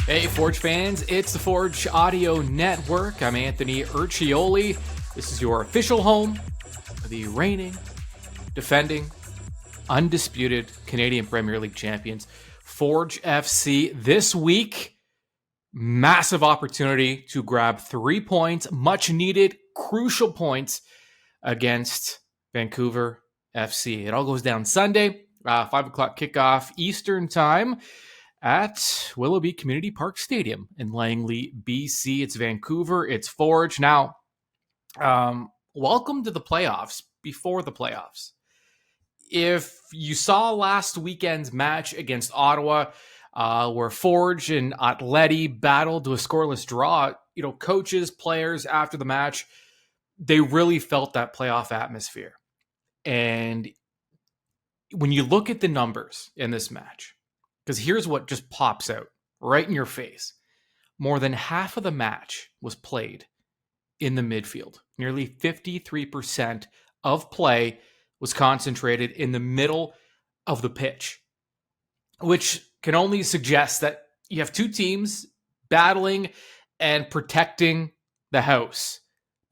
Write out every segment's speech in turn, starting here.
Hey, Forge fans, it's the Forge Audio Network. I'm Anthony Urcioli. This is your official home of the reigning, defending, undisputed Canadian Premier League champions, Forge FC. This week, massive opportunity to grab 3 points, much needed, crucial points against Vancouver FC. It all goes down Sunday, 5 o'clock kickoff Eastern time at Willoughby Community Park Stadium in Langley, BC. It's Vancouver. It's Forge. Now, welcome to the playoffs before the playoffs. If you saw last weekend's match against Ottawa, where Forge and Atleti battled to a scoreless draw, coaches, players after the match, they really felt that playoff atmosphere. And when you look at the numbers in this match, because here's what just pops out right in your face. More than half of the match was played in the midfield. Nearly 53% of play was concentrated in the middle of the pitch, which can only suggest that you have two teams battling and protecting the house,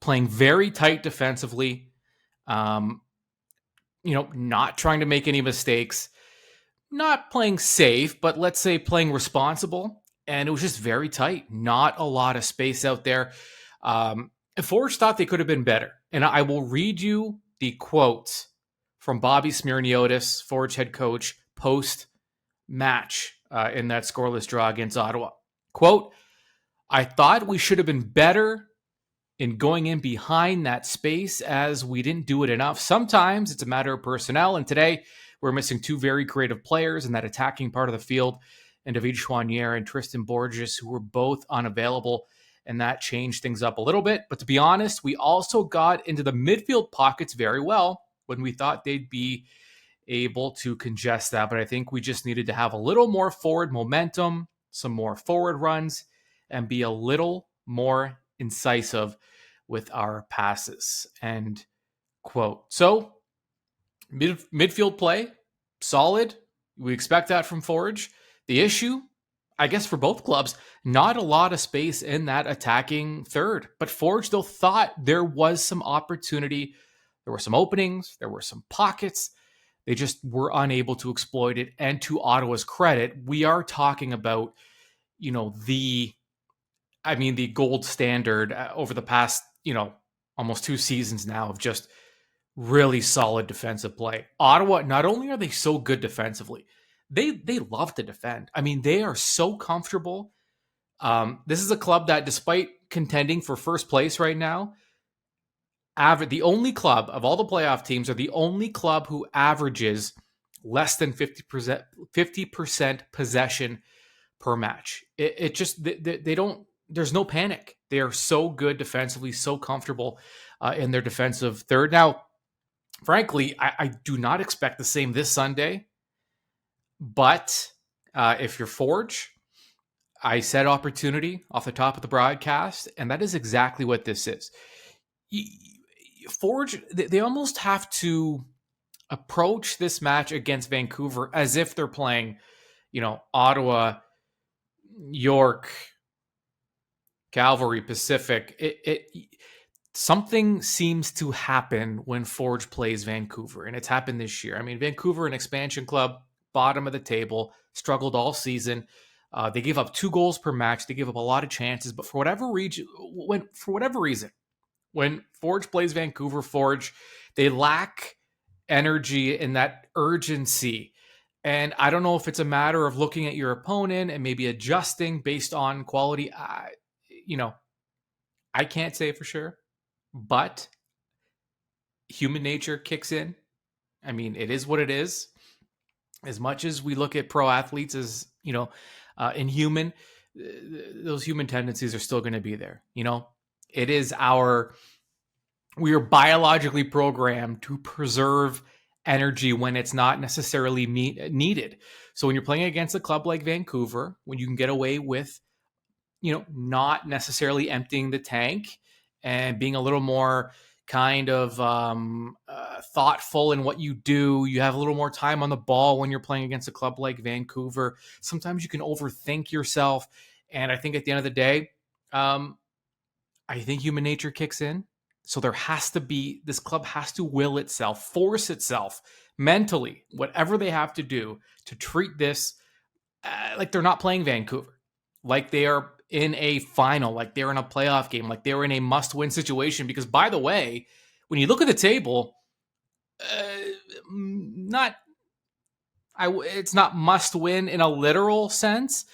playing very tight defensively, not trying to make any mistakes, not playing safe, but let's say playing responsible. And it was just very tight. Not a lot of space out there. Forge thought they could have been better. And I will read you the quote from Bobby Smirniotis, Forge head coach, post-match in that scoreless draw against Ottawa. Quote, "I thought we should have been better in going in behind that space as we didn't do it enough. Sometimes it's a matter of personnel, and today we're missing two very creative players in that attacking part of the field, and David Choinière and Tristan Borges, who were both unavailable, and that changed things up a little bit. But to be honest, we also got into the midfield pockets very well when we thought they'd be able to congest that. But I think we just needed to have a little more forward momentum, some more forward runs, and be a little more incisive with our passes." End quote. So, midfield play, solid. We expect that from Forge. The issue, I guess for both clubs, not a lot of space in that attacking third. But Forge, though, thought there was some opportunity. There were some openings. There were some pockets. They just were unable to exploit it. And to Ottawa's credit, we are talking about, the gold standard over the past, almost 2 seasons now of just really solid defensive play. Ottawa, not only are they so good defensively, they love to defend. They are so comfortable. This is a club that, despite contending for first place right now, the only club of all the playoff teams are the only club who averages less than 50% possession per match. It just, they don't, there's no panic. They are so good defensively, so comfortable in their defensive third. Now, frankly, I do not expect the same this Sunday. But if you're Forge, I said opportunity off the top of the broadcast, and that is exactly what this is. Forge, they almost have to approach this match against Vancouver as if they're playing, Ottawa, York, Calgary, Pacific. Something seems to happen when Forge plays Vancouver, and it's happened this year. Vancouver, an expansion club, bottom of the table, struggled all season. They gave up 2 goals per match. They gave up a lot of chances, but for whatever reason, when Forge plays Vancouver, Forge, they lack energy and that urgency. And I don't know if it's a matter of looking at your opponent and maybe adjusting based on quality. I can't say for sure, but human nature kicks in. It is what it is. As much as we look at pro athletes as, inhuman, those human tendencies are still going to be there. It is we are biologically programmed to preserve energy when it's not necessarily needed. So when you're playing against a club like Vancouver, when you can get away with, not necessarily emptying the tank and being a little more, kind of thoughtful in what you do. You have a little more time on the ball when you're playing against a club like Vancouver. Sometimes you can overthink yourself. And I think at the end of the day, I think human nature kicks in. So there has to be, this club has to will itself, force itself mentally, whatever they have to do to treat this like they're not playing Vancouver, like they are in a final, like they're in a playoff game, like they're in a must-win situation. Because by the way, when you look at the table, it's not must-win in a literal sense,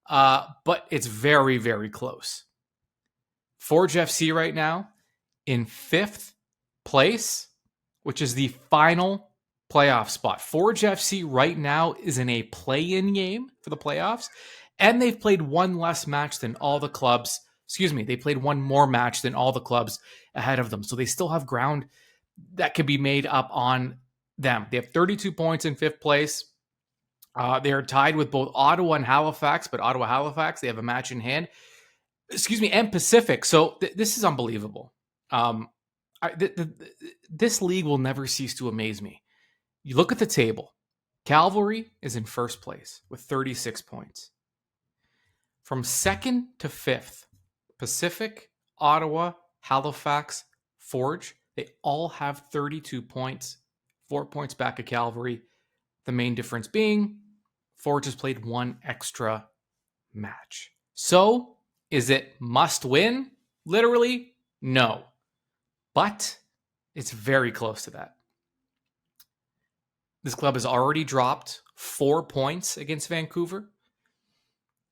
but it's very, very close. Forge FC right now in 5th place, which is the final playoff spot. Forge FC right now is in a play-in game for the playoffs, and they've played one less match than all the clubs. They played one more match than all the clubs ahead of them. So they still have ground that could be made up on them. They have 32 points in 5th place. They are tied with both Ottawa and Halifax, but Ottawa-Halifax, they have a match in hand. And Pacific. So this is unbelievable. This league will never cease to amaze me. You look at the table. Cavalry is in 1st place with 36 points. From 2nd to 5th, Pacific, Ottawa, Halifax, Forge, they all have 32 points, 4 points back of Cavalry. The main difference being Forge has played one extra match. So, is it must win? Literally, no. But it's very close to that. This club has already dropped 4 points against Vancouver.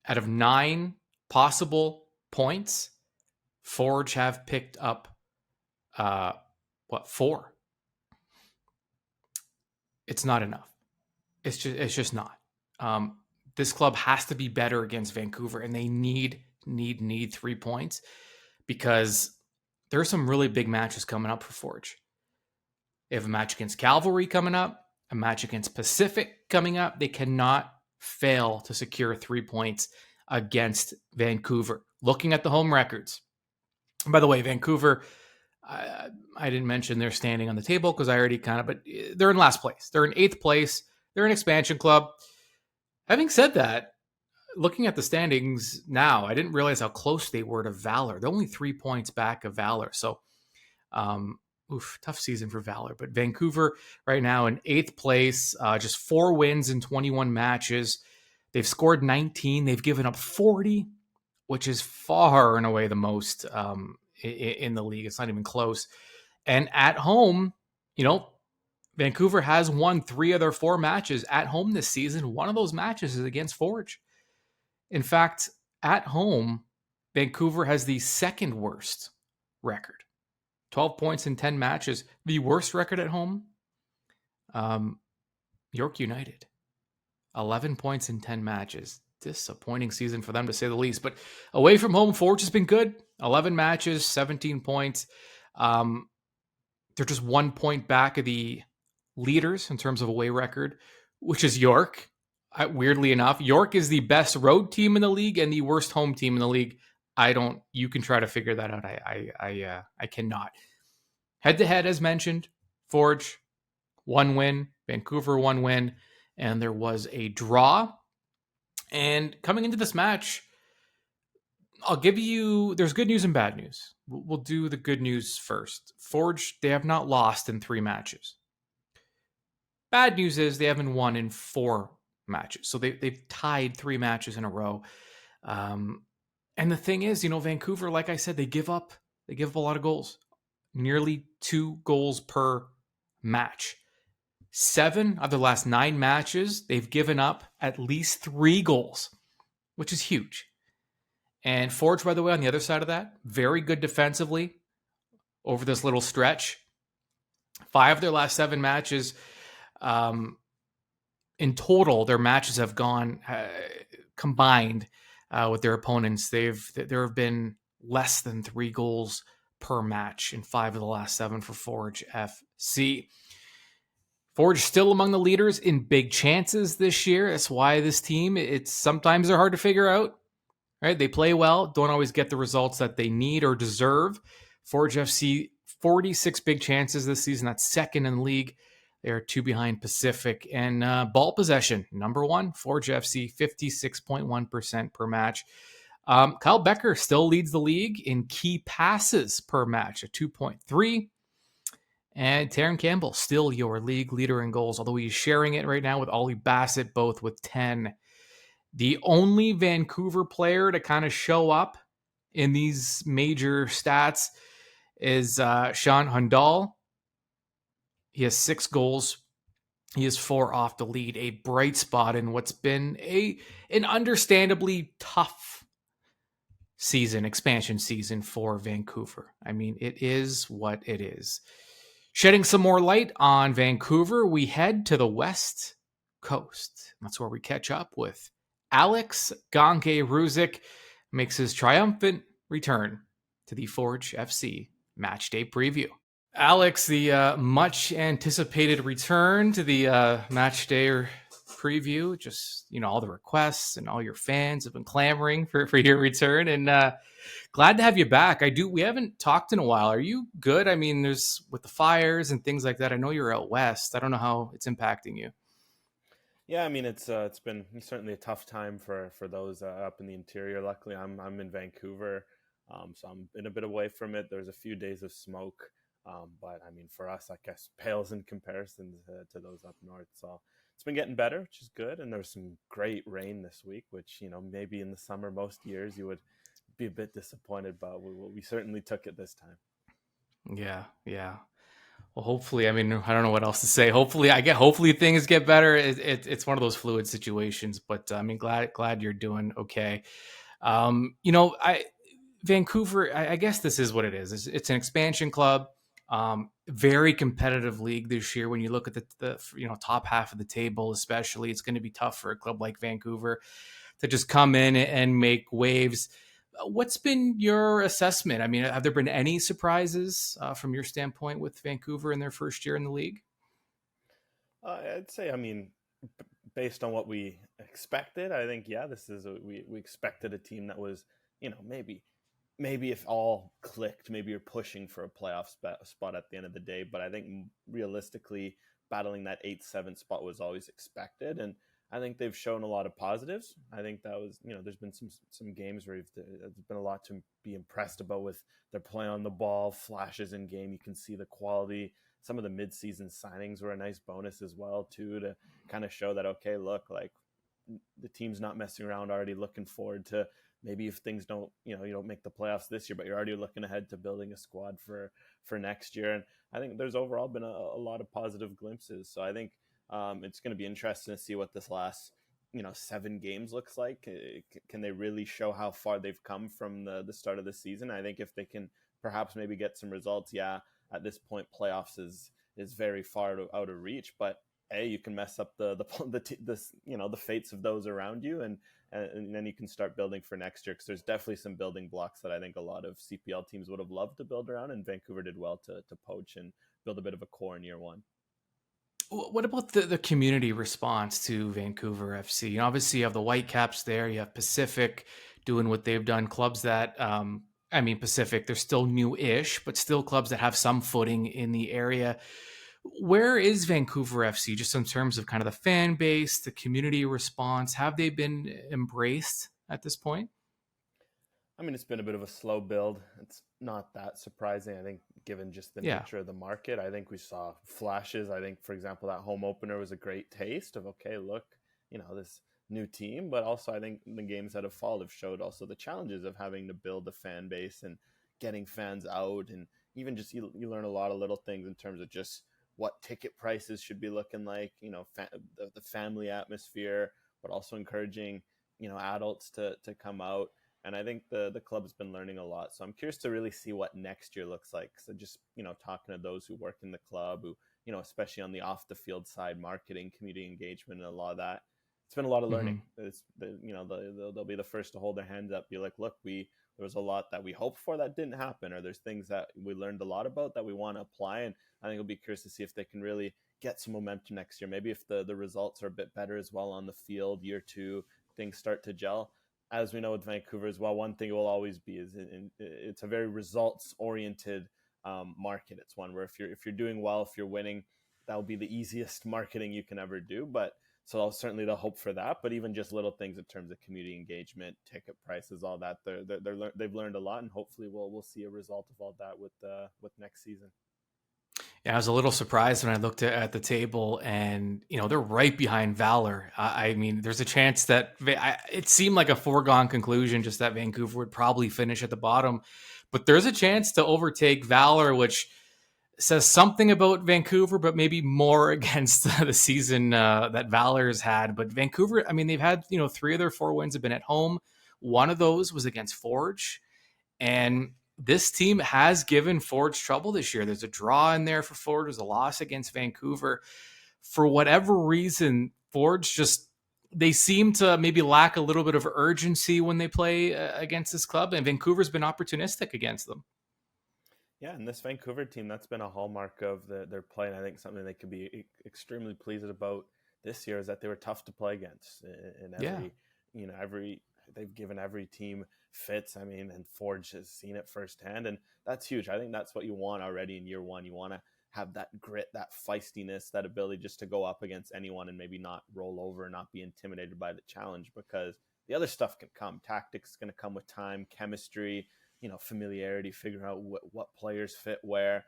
Out of 9 possible points, Forge have picked up, 4? It's not enough. It's just not. This club has to be better against Vancouver, and they need 3 points, because there are some really big matches coming up for Forge. They have a match against Cavalry coming up, a match against Pacific coming up. They cannot fail to secure 3 points against Vancouver. Looking at the home records. And by the way, Vancouver, I didn't mention their standing on the table because I already but they're in last place. They're in 8th place. They're an expansion club. Having said that, looking at the standings now, I didn't realize how close they were to Valor. They're only 3 points back of Valor. So, tough season for Valor. But Vancouver right now in 8th place, just 4 wins in 21 matches. They've scored 19. They've given up 40, which is far and away the most in the league. It's not even close. And at home, Vancouver has won 3 of their 4 matches at home this season. One of those matches is against Forge. In fact, at home, Vancouver has the 2nd worst record. 12 points in 10 matches. The worst record at home, York United. 11 points in 10 matches. Disappointing season for them, to say the least. But away from home, Forge has been good. 11 matches, 17 points. They're just 1 point back of the leaders in terms of away record, which is York. Weirdly enough, York is the best road team in the league and the worst home team in the league. You can try to figure that out. I cannot. Head to head, as mentioned, Forge, 1 win, Vancouver, 1 win, and there was a draw. And coming into this match, there's good news and bad news. We'll do the good news first. Forge, they have not lost in 3 matches. Bad news is they haven't won in 4 matches. So they've tied 3 matches in a row. And the thing is, Vancouver, like I said, they give up a lot of goals. Nearly 2 goals per match. 7 of the last 9 matches, they've given up at least 3 goals, which is huge. And Forge, by the way, on the other side of that, very good defensively over this little stretch. 5 of their last 7 matches, in total, their matches have gone combined with their opponents. There have been less than 3 goals per match in 5 of the last 7 for Forge FC. Forge still among the leaders in big chances this year. That's why this team, sometimes they're hard to figure out. Right? They play well, don't always get the results that they need or deserve. Forge FC 46 big chances this season. That's second in the league. They are 2 behind Pacific. And ball possession, number 1, Forge FC, 56.1% per match. Kyle Becker still leads the league in key passes per match at 2.3. And Taron Campbell, still your league leader in goals, although he's sharing it right now with Ollie Bassett, both with 10. The only Vancouver player to kind of show up in these major stats is Sean Hundal. He has 6 goals. He is 4 off the lead, a bright spot in what's been an understandably tough expansion season for Vancouver. I mean, it is what it is. Shedding some more light on Vancouver, we head to the West Coast. That's where we catch up with Alex Ganke-Ruzic, makes his triumphant return to the Forge FC match day preview. Alex, the much anticipated return to the match day preview. Just, all the requests and all your fans have been clamoring for your return, and glad to have you back. We haven't talked in a while. Are you good? I mean, there's with the fires and things like that. I know you're out west. I don't know how it's impacting you. Yeah, I mean, it's been certainly a tough time for those up in the interior. Luckily, I'm in Vancouver, so I'm in a bit away from it. There's a few days of smoke, but I mean, for us, I guess pales in comparison to those up north. So it's been getting better, which is good. And there was some great rain this week, which maybe in the summer most years you would be a bit disappointed, but we certainly took it this time. Yeah. Well, hopefully, I mean, I don't know what else to say. Hopefully things get better. It's one of those fluid situations, but I mean, glad you're doing okay. Vancouver, I guess this is what it is. It's an expansion club, very competitive league this year. When you look at the top half of the table, especially, it's going to be tough for a club like Vancouver to just come in and make waves. What's been your assessment? I mean, have there been any surprises from your standpoint with Vancouver in their first year in the league? I'd say, I mean, based on what we expected, I think, yeah, we expected a team that was, maybe if all clicked, maybe you're pushing for a playoff spot at the end of the day. But I think realistically, battling that 8-7 spot was always expected. And I think they've shown a lot of positives. I think that was, there's been some games where there's been a lot to be impressed about with their play on the ball, flashes in game. You can see the quality. Some of the mid-season signings were a nice bonus as well, too, to kind of show that, okay, look, like the team's not messing around, already looking forward to maybe if things don't, you don't make the playoffs this year, but you're already looking ahead to building a squad for next year. And I think there's overall been a lot of positive glimpses. So I think it's going to be interesting to see what this last 7 games looks like. Can they really show how far they've come from the start of the season? I think if they can perhaps maybe get some results, at this point playoffs is very far out of reach, but you can mess up the fates of those around you, and then you can start building for next year, because there's definitely some building blocks that I think a lot of CPL teams would have loved to build around, and Vancouver did well to poach and build a bit of a core in year one. What about the community response to Vancouver FC? Obviously, you have the Whitecaps there. You have Pacific doing what they've done. Clubs that, Pacific, they're still new-ish, but still clubs that have some footing in the area. Where is Vancouver FC, just in terms of kind of the fan base, the community response? Have they been embraced at this point? I mean, it's been a bit of a slow build. It's not that surprising, I think, given just the nature of the market. I think we saw flashes. I think, for example, that home opener was a great taste of, okay, look, this new team. But also, I think the games that have followed have showed also the challenges of having to build a fan base and getting fans out. And even just you learn a lot of little things in terms of just what ticket prices should be looking like, the family atmosphere, but also encouraging, adults to come out. And I think the club's been learning a lot. So I'm curious to really see what next year looks like. So just, talking to those who work in the club, who, especially on the off the field side, marketing, community engagement, and a lot of that, it's been a lot of learning. Mm-hmm. They'll be the first to hold their hands up, be like, look, there was a lot that we hoped for that didn't happen, or there's things that we learned a lot about that we want to apply. And I think it'll be curious to see if they can really get some momentum next year. Maybe if the results are a bit better as well on the field, year 2, things start to gel. As we know with Vancouver as well, one thing it will always be is it's a very results-oriented market. It's one where if you're doing well, if you're winning, that will be the easiest marketing you can ever do. But so certainly the hope for that. But even just little things in terms of community engagement, ticket prices, all that, they've learned a lot, and hopefully we'll see a result of all that with next season. Yeah, I was a little surprised when I looked at the table, and they're right behind Valor. I mean, there's a chance that it seemed like a foregone conclusion, just that Vancouver would probably finish at the bottom, but there's a chance to overtake Valor, which says something about Vancouver, but maybe more against the season that Valor's had. But Vancouver, I mean, they've had 3 of their 4 wins have been at home. One of those was against Forge, and this team has given Forge trouble this year. There's a draw in there for Forge. There's a loss against Vancouver. For whatever reason, Forge they seem to maybe lack a little bit of urgency when they play against this club, and Vancouver's been opportunistic against them. Yeah, and this Vancouver team, that's been a hallmark of their play, and I think something they could be extremely pleased about this year is that they were tough to play against in every they've given every team fits. I mean, and Forge has seen it firsthand, and that's huge. I think that's what you want already in year one. You want to have that grit, that feistiness, that ability just to go up against anyone and maybe not roll over, not be intimidated by the challenge, because the other stuff can come. Tactics is going to come with time, chemistry, familiarity, figuring out what players fit where.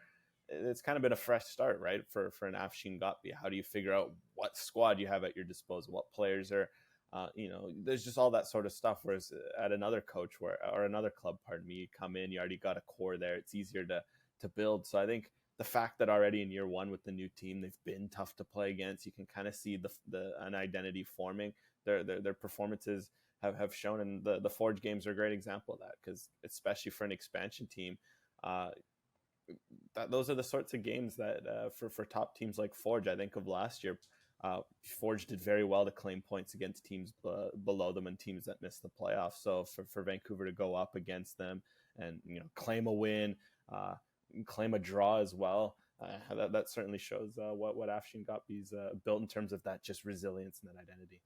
It's kind of been a fresh start, right? For an Afshin Gotbi. How do you figure out what squad you have at your disposal? What players are, there's just all that sort of stuff. Whereas at another coach or another club, pardon me, you come in, you already got a core there. It's easier to build. So I think the fact that already in year one with the new team, they've been tough to play against. You can kind of see an identity forming. Their performances have shown, and the Forge games are a great example of that, because especially for an expansion team, those are the sorts of games that for top teams like Forge. I think of last year, Forge did very well to claim points against teams below them and teams that missed the playoffs. So for Vancouver to go up against them and claim a win, claim a draw as well, that certainly shows what Afshin Gotbi's built in terms of that just resilience and that identity.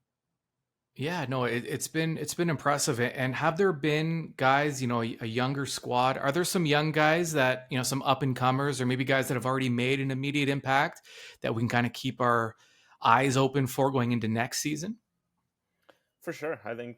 Yeah, no, it's been impressive. And have there been guys, a younger squad? Are there some young guys that, some up and comers, or maybe guys that have already made an immediate impact that we can kind of keep our eyes open for going into next season? For sure. I think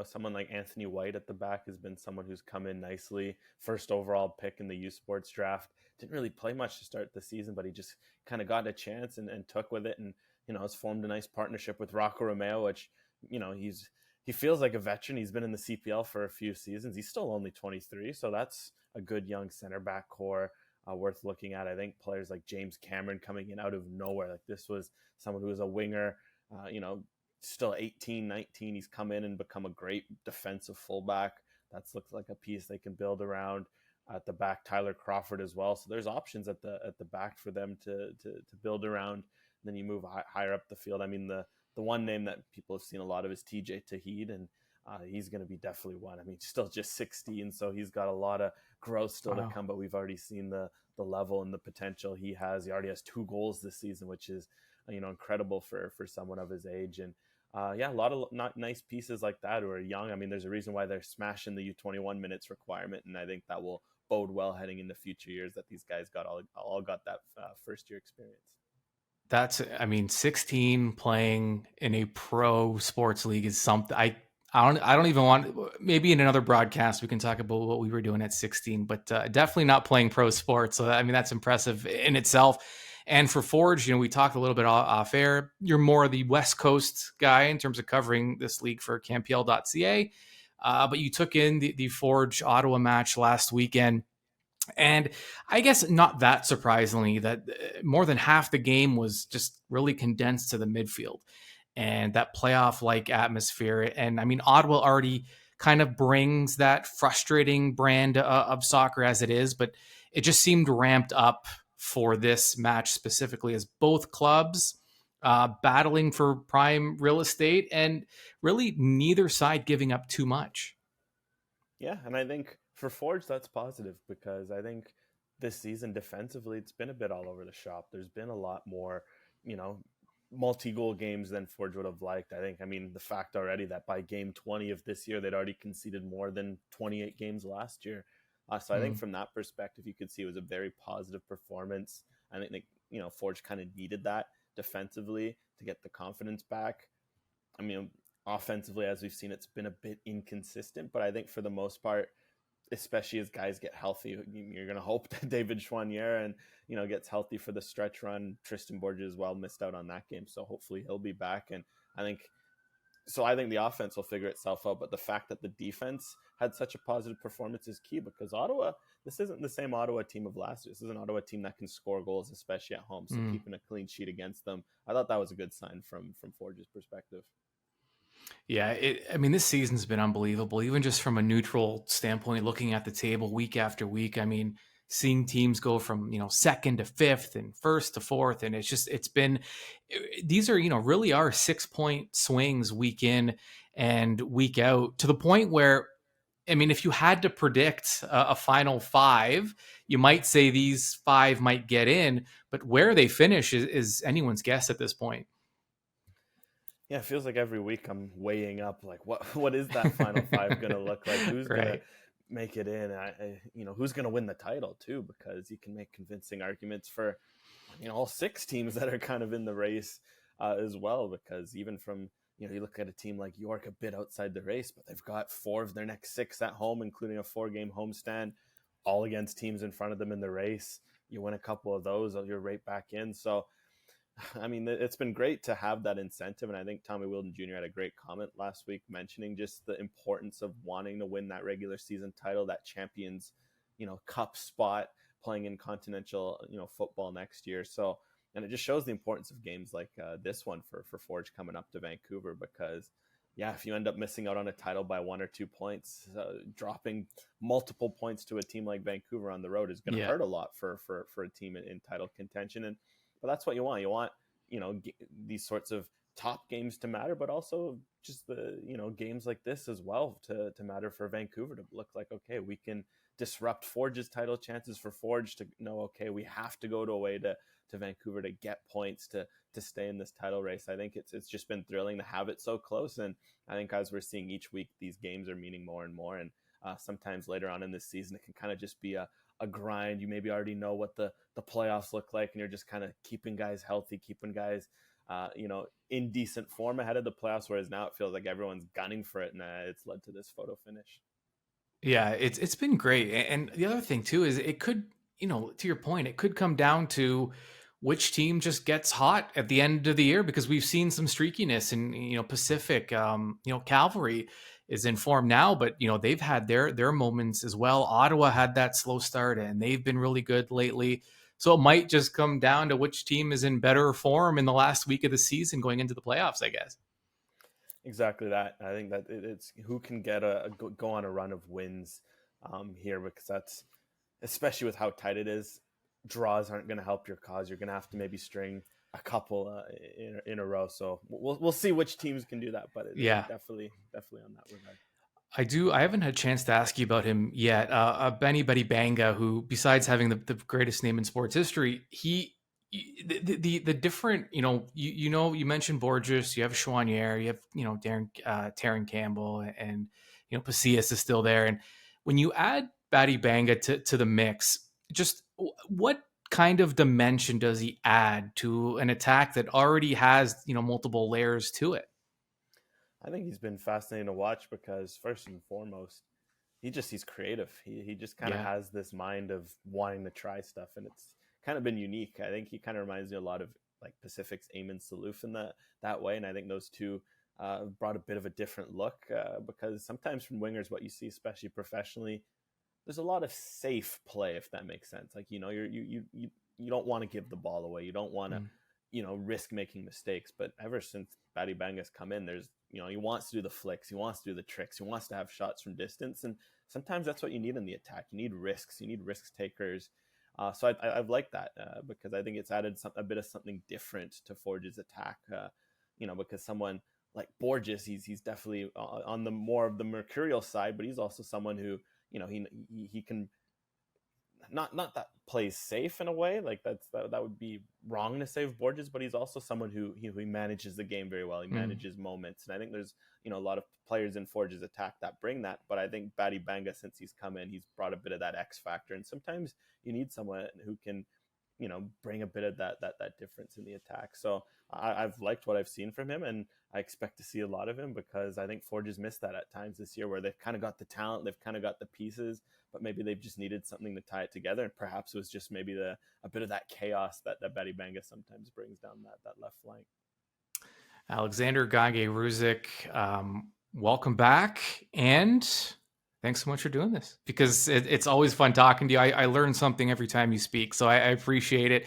someone like Anthony White at the back has been someone who's come in nicely. First overall pick in the U Sports draft. Didn't really play much to start the season, but he just kind of got a chance and took with it, and has formed a nice partnership with Rocco Romeo, which he feels like a veteran. He's been in the CPL for a few seasons. He's still only 23, so that's a good young center back core worth looking at. I think players like James Cameron coming in out of nowhere. Like, this was someone who was a winger, still 18, 19. He's come in and become a great defensive fullback. That looks like a piece they can build around. At the back, Tyler Crawford as well. So there's options at the back for them to build around. And then you move higher up the field. I mean, the one name that people have seen a lot of is TJ Tahid, and he's going to be definitely one. I mean, still just 16, so he's got a lot of growth still to come, but we've already seen the level and the potential he has. He already has 2 goals this season, which is, incredible for someone of his age. And a lot of nice pieces like that who are young. I mean, there's a reason why they're smashing the U21 minutes requirement, and I think that will bode well heading into future years, that these guys all got that first year experience. That's, 16 playing in a pro sports league is something I don't even want. Maybe in another broadcast we can talk about what we were doing at 16, but definitely not playing pro sports. So that's impressive in itself. And for Forge, we talked a little bit off air. You're more the West Coast guy in terms of covering this league for CanPL.ca, but you took in the Forge Ottawa match last weekend. And I guess not that surprisingly that more than half the game was just really condensed to the midfield and that playoff-like atmosphere. And Ottawa already kind of brings that frustrating brand of soccer as it is, but it just seemed ramped up for this match specifically, as both clubs battling for prime real estate and really neither side giving up too much. Yeah, and I think for Forge, that's positive, because I think this season defensively, it's been a bit all over the shop. There's been a lot more, multi-goal games than Forge would have liked. The fact already that by game 20 of this year, they'd already conceded more than 28 games last year. So I think from that perspective, you could see it was a very positive performance. I think, Forge kind of needed that defensively to get the confidence back. I mean, offensively, as we've seen, it's been a bit inconsistent, but I think for the most part, especially as guys get healthy, you're going to hope that David Choinière gets healthy for the stretch run. Tristan Borges as well missed out on that game, so hopefully he'll be back. And I think the offense will figure itself out, but the fact that the defense had such a positive performance is key, because Ottawa, this isn't the same Ottawa team of last year. This is an Ottawa team that can score goals, especially at home. So keeping a clean sheet against them, I thought that was a good sign from Forge's perspective. Yeah, this season's been unbelievable, even just from a neutral standpoint, looking at the table week after week. I mean, seeing teams go from, second to fifth and first to fourth. And these are, really are 6-point swings week in and week out, to the point where, if you had to predict a final five, you might say these five might get in, but where they finish is anyone's guess at this point. Yeah, it feels like every week I'm weighing up, like, what is that final five going to look like? Who's right. going to make it in? Who's going to win the title too? Because you can make convincing arguments for, all 6 teams that are kind of in the race as well. Because even from, you look at a team like York, a bit outside the race, but they've got 4 of their next 6 at home, including a 4-game homestand, all against teams in front of them in the race. You win a couple of those, you're right back in. So, it's been great to have that incentive. And I think Tommy Wheeldon Jr. had a great comment last week mentioning just the importance of wanting to win that regular season title, that Champions, Cup spot, playing in continental, football next year. So, and it just shows the importance of games like this one for Forge coming up to Vancouver, because if you end up missing out on a title by 1 or 2 points, dropping multiple points to a team like Vancouver on the road is going to hurt a lot for a team in title contention. But that's what you want. You want, these sorts of top games to matter, but also just the, games like this as well to matter for Vancouver, to look like, okay, we can disrupt Forge's title chances, for Forge to know, okay, we have to go away to Vancouver to get points to stay in this title race. I think it's just been thrilling to have it so close. And I think as we're seeing each week, these games are meaning more and more. And sometimes later on in this season, it can kind of just be a grind. You maybe already know what the playoffs look like, and you're just kind of keeping guys healthy, keeping guys in decent form ahead of the playoffs, whereas now it feels like everyone's gunning for it, and it's led to this photo finish. Yeah, it's been great. And the other thing too is it could, to your point, it could come down to which team just gets hot at the end of the year, because we've seen some streakiness in, Pacific. Cavalry is in form now, but they've had their moments as well. Ottawa had that slow start, and they've been really good lately. So it might just come down to which team is in better form in the last week of the season going into the playoffs, I guess. Exactly that. I think that it's who can get go on a run of wins here, because that's, especially with how tight it is, draws aren't going to help your cause. You're going to have to maybe string a couple in a row. So we'll see which teams can do that. But definitely on that regard. I haven't had a chance to ask you about him yet. Benny Banga, who, besides having the greatest name in sports history, the different, you mentioned Borges, you have Choinière, you have, Taron Campbell, and, Pacius is still there. And when you add Batty Banga to the mix, just what kind of dimension does he add to an attack that already has, multiple layers to it? I think he's been fascinating to watch, because first and foremost, he's creative. He just kind of has this mind of wanting to try stuff, and it's kind of been unique. I think he kind of reminds me a lot of like Pacific's Eamon Salouf in that way, and I think those two brought a bit of a different look, because sometimes from wingers, what you see, especially professionally, there's a lot of safe play, if that makes sense. Like, you don't want to give the ball away. You don't want to, risk making mistakes. But ever since Batty Banga's come in, there's, he wants to do the flicks. He wants to do the tricks. He wants to have shots from distance. And sometimes that's what you need in the attack. You need risks. You need risk takers. So I've liked that because I think it's added a bit of something different to Forge's attack. Because someone like Borges, he's definitely on the more of the mercurial side, but he's also someone who, he can not that plays safe in a way. Like that would be wrong to save Borges, but he's also someone who manages the game very well. He Mm. manages moments, and I think there's a lot of players in Forge's attack that bring that. But I think Badi Banga, since he's come in, he's brought a bit of that X factor, and sometimes you need someone who can bring a bit of that difference in the attack. So I've liked what I've seen from him, and I expect to see a lot of him because I think Forge has missed that at times this year, where they've kind of got the talent, they've kind of got the pieces, but maybe they've just needed something to tie it together. And perhaps it was just maybe a bit of that chaos that Badi Banga sometimes brings down that left flank. Alexander Gage-Ruzic, welcome back, and thanks so much for doing this, because it's always fun talking to you. I learn something every time you speak, so I appreciate it.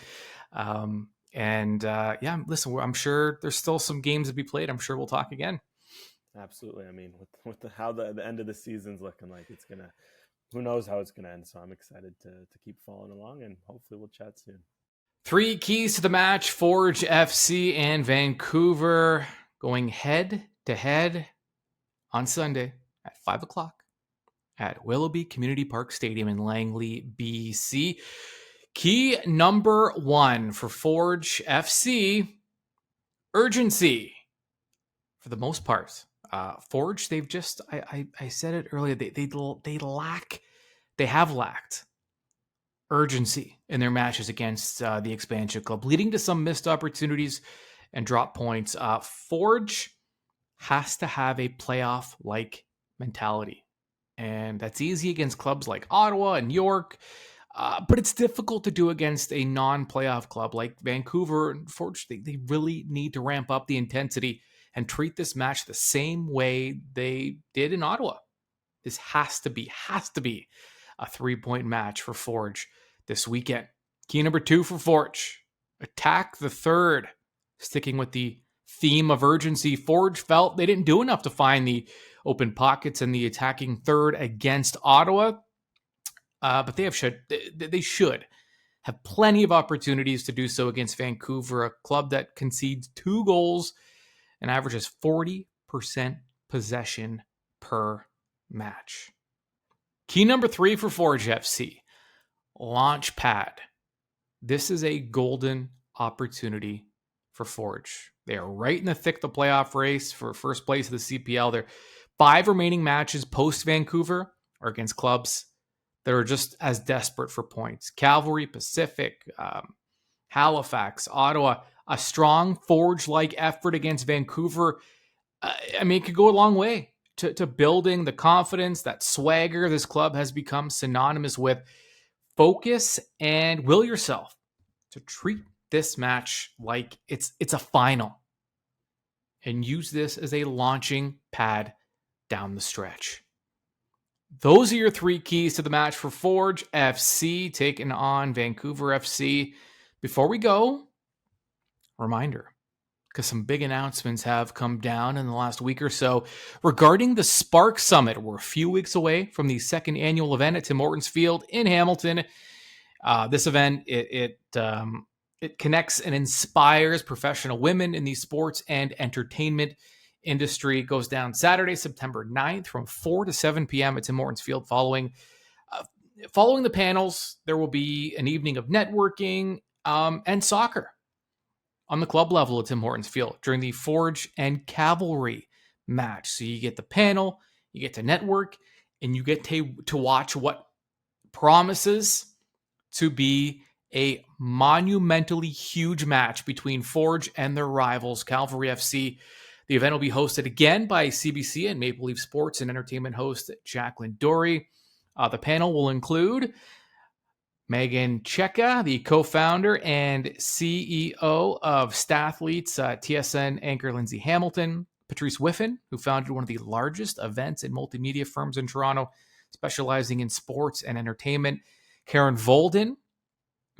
Listen, I'm sure there's still some games to be played. I'm sure we'll talk again. Absolutely. I mean, with how the end of the season's looking like, it's gonna, who knows how it's gonna end. So I'm excited to keep following along, and hopefully we'll chat soon. 3 keys to the match: Forge FC and Vancouver going head to head on Sunday at 5:00 at Willoughby Community Park Stadium in Langley, BC. Key number 1 for Forge FC: urgency. For the most part, Forge, they've just, I said it earlier, they have lacked urgency in their matches against the expansion club, leading to some missed opportunities and drop points. Forge has to have a playoff-like mentality, and that's easy against clubs like Ottawa and York, but it's difficult to do against a non-playoff club like Vancouver. And Forge, they really need to ramp up the intensity and treat this match the same way they did in Ottawa. This has to be a 3-point match for Forge this weekend. Key number 2 for Forge: attack the third. Sticking with the theme of urgency, Forge felt they didn't do enough to find the open pockets in the attacking third against Ottawa, but they should have plenty of opportunities to do so against Vancouver, a club that concedes 2 goals and averages 40% possession per match. Key number 3 for Forge FC: launch pad. This is a golden opportunity for Forge. They are right in the thick of the playoff race for first place of the CPL. Their 5 remaining matches post Vancouver are against clubs that are just as desperate for points: Cavalry, Pacific, Halifax, Ottawa. A strong Forge-like effort against Vancouver, it could go a long way to building the confidence, that swagger this club has become synonymous with. Focus and will yourself to treat this match like it's a final, and use this as a launching pad down the stretch. Those are your 3 keys to the match for Forge FC taking on Vancouver FC. Before we go, reminder, because some big announcements have come down in the last week or so regarding the Spark Summit. We're a few weeks away from the second annual event at Tim Hortons Field in Hamilton. This event, it connects and inspires professional women in the sports and entertainment industry. It goes down Saturday, September 9th from 4 to 7 p.m. at Tim Hortons Field. Following the panels, there will be an evening of networking and soccer on the club level at Tim Hortons Field during the Forge and Cavalry match. So you get the panel, you get to network, and you get to watch what promises to be a monumentally huge match between Forge and their rivals, Cavalry FC. The event will be hosted again by CBC and Maple Leaf Sports and Entertainment host Jacqueline Dory. The panel will include Megan Cheka, the co-founder and CEO of Stathletes, TSN anchor Lindsay Hamilton; Patrice Whiffen, who founded one of the largest events and multimedia firms in Toronto, specializing in sports and entertainment; Karen Volden,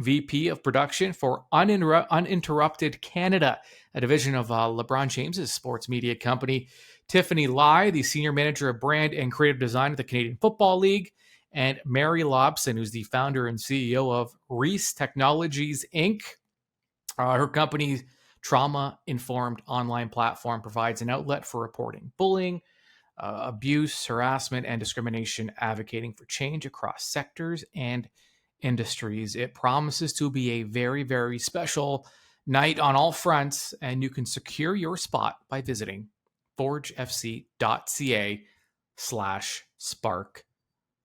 VP of production for Uninterrupted Canada, a division of LeBron James's sports media company; Tiffany Lai, the senior manager of brand and creative design at the Canadian Football League; and Mary Lobson, who's the founder and CEO of Reese Technologies, Inc. Her company's trauma-informed online platform provides an outlet for reporting bullying, abuse, harassment, and discrimination, advocating for change across sectors and Industries. It promises to be a very, very special night on all fronts, and you can secure your spot by visiting forgefc.ca/Spark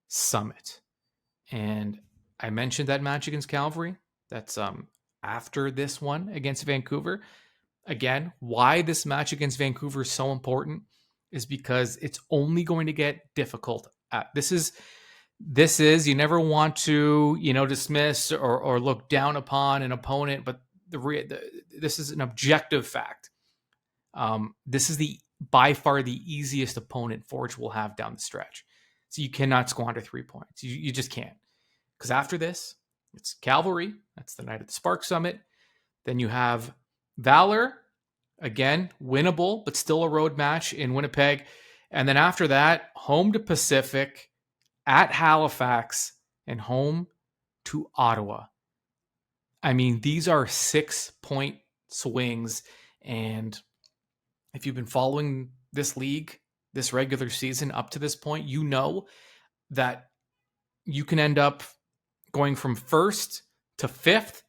Summit. And I mentioned that match against Calgary. That's after this one against Vancouver. Again, why this match against Vancouver is so important is because it's only going to get difficult. This is you never want to dismiss or look down upon an opponent, but this is an objective fact. This is by far the easiest opponent Forge will have down the stretch. So you cannot squander 3 points. You just can't. Because after this, it's Cavalry. That's the night of the Spark Summit. Then you have Valor. Again, winnable, but still a road match in Winnipeg. And then after that, home to Pacific, at Halifax, and home to Ottawa. I mean, these are 6-point swings. And if you've been following this league, this regular season up to this point, you know that you can end up going from 1st to 5th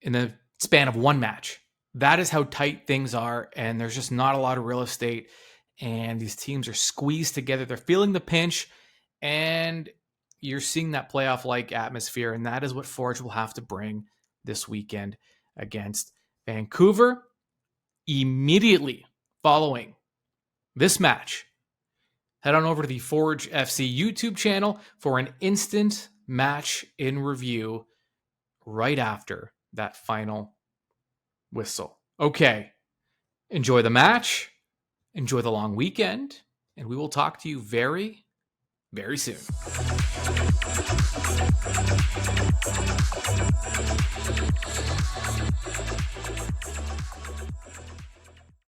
in the span of one match. That is how tight things are, and there's just not a lot of real estate, and these teams are squeezed together. They're feeling the pinch, and you're seeing that playoff-like atmosphere, and that is what Forge will have to bring this weekend against Vancouver. Immediately following this match, head on over to the Forge FC YouTube channel for an instant match in review right after that final whistle. Okay, enjoy the match, enjoy the long weekend, and we will talk to you very, very soon.